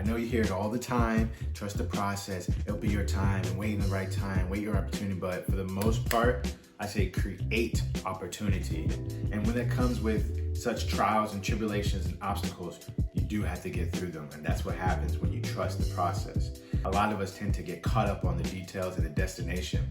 know you hear it all the time, trust the process, it'll be your time, and wait in the right time, wait your opportunity. But for the most part, I say create opportunity. And when that comes with such trials and tribulations and obstacles, you do have to get through them. And that's what happens when you trust the process. A lot of us tend to get caught up on the details of the destination.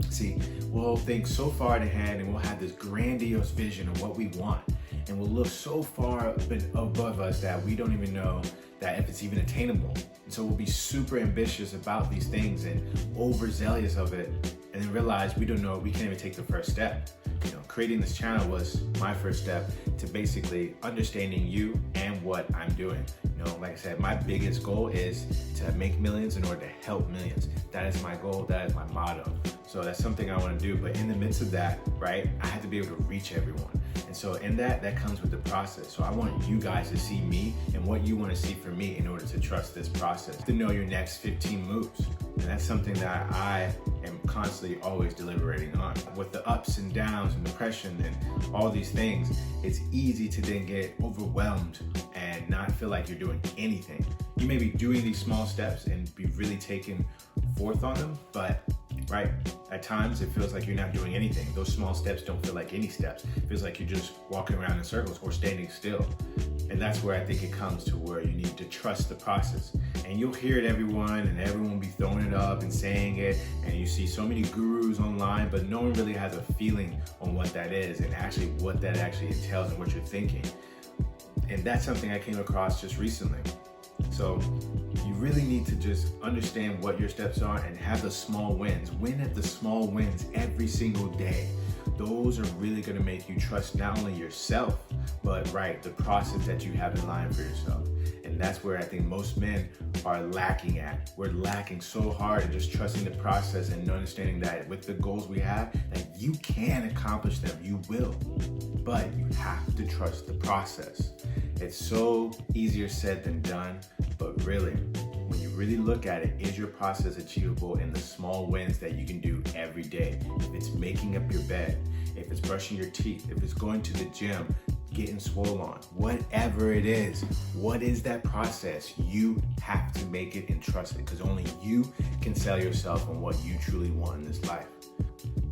See, we'll think so far ahead and we'll have this grandiose vision of what we want. And we'll look so far above us that we don't even know that if it's even attainable. And so we'll be super ambitious about these things and overzealous of it, and then realize we don't know, we can't even take the first step. You know, creating this channel was my first step to basically understanding you and what I'm doing. You know, like I said, my biggest goal is to make millions in order to help millions. That is my goal, that is my motto. So that's something I want to do. But in the midst of that, right, I have to be able to reach everyone. And so in that comes with the process. So I want you guys to see me and what you want to see from me in order to trust this process, to know your next 15 moves. And that's something that I am constantly always deliberating on. With the ups and downs and depression and all these things, it's easy to then get overwhelmed and not feel like you're doing anything. You may be doing these small steps and be really taken forth on them, but right, at times it feels like you're not doing anything. Those small steps don't feel like any steps. It feels like you're just walking around in circles or standing still. And that's where I think it comes to where you need to trust the process. And you'll hear it everyone, and everyone will be throwing it up and saying it, and you see so many gurus online, but no one really has a feeling on what that is and actually what that actually entails and what you're thinking. And that's something I came across just recently. So you really need to just understand what your steps are and have the small wins. Win at the small wins every single day. Those are really going to make you trust not only yourself, but right, the process that you have in line for yourself. And that's where I think most men are lacking at. We're lacking so hard in just trusting the process and understanding that with the goals we have, that you can accomplish them, you will, but you have to trust the process. It's so easier said than done, but really, when you really look at it, is your process achievable in the small wins that you can do every day? If it's making up your bed, if it's brushing your teeth, if it's going to the gym, getting swole on, whatever it is, what is that process? You have to make it and trust it, because only you can sell yourself on what you truly want in this life.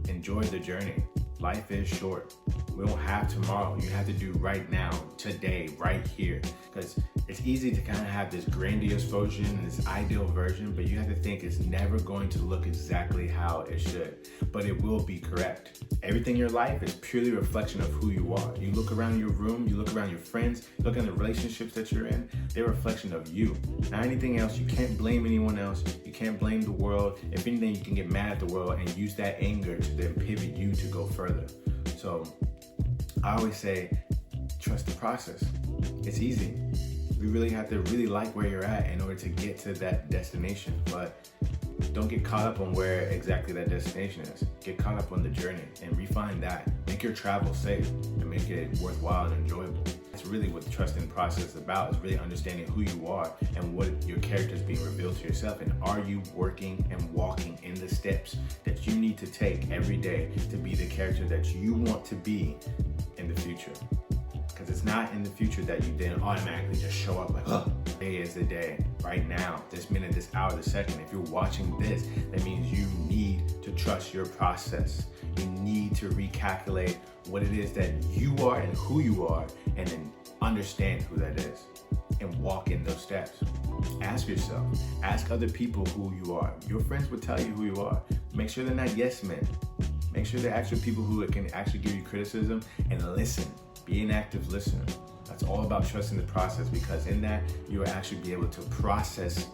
Enjoy the journey. Life is short. We don't have tomorrow. You have to do right now, today, right here. Because it's easy to kind of have this grandiose version and this ideal version, but you have to think it's never going to look exactly how it should. But it will be correct. Everything in your life is purely a reflection of who you are. You look around your room, you look around your friends, you look at the relationships that you're in, they're a reflection of you. Not anything else. You can't blame anyone else. You can't blame the world. If anything, you can get mad at the world and use that anger to then pivot you to go further. So I always say, trust the process. It's easy. You really have to really like where you're at in order to get to that destination. But don't get caught up on where exactly that destination is. Get caught up on the journey and refine that. Make your travel safe and make it worthwhile and enjoyable. That's really what the trusting the process is about, is really understanding who you are and what your character is being revealed to yourself. And are you working and walking in the steps that you need to take every day to be the character that you want to be in the future? Because it's not in the future that you then automatically just show up like, oh, today is the day, right now, this minute, this hour, this second. If you're watching this, that means you need to trust your process. You need to recalculate what it is that you are and who you are, and then understand who that is and walk in those steps. Ask yourself, ask other people who you are. Your friends will tell you who you are. Make sure they're not yes men. Make sure they're actually people who can actually give you criticism, and listen. Be an active listener. That's all about trusting the process, because in that, you will actually be able to process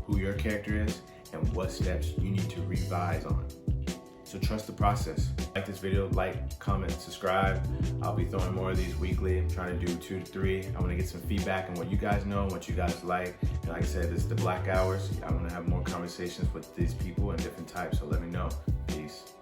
who your character is and what steps you need to revise on. So trust the process. Like this video, like, comment, subscribe. I'll be throwing more of these weekly. I'm trying to do 2 to 3. I want to get some feedback on what you guys know, what you guys like. And like I said, this is the Black Hours. I want to have more conversations with these people and different types. So let me know. Peace.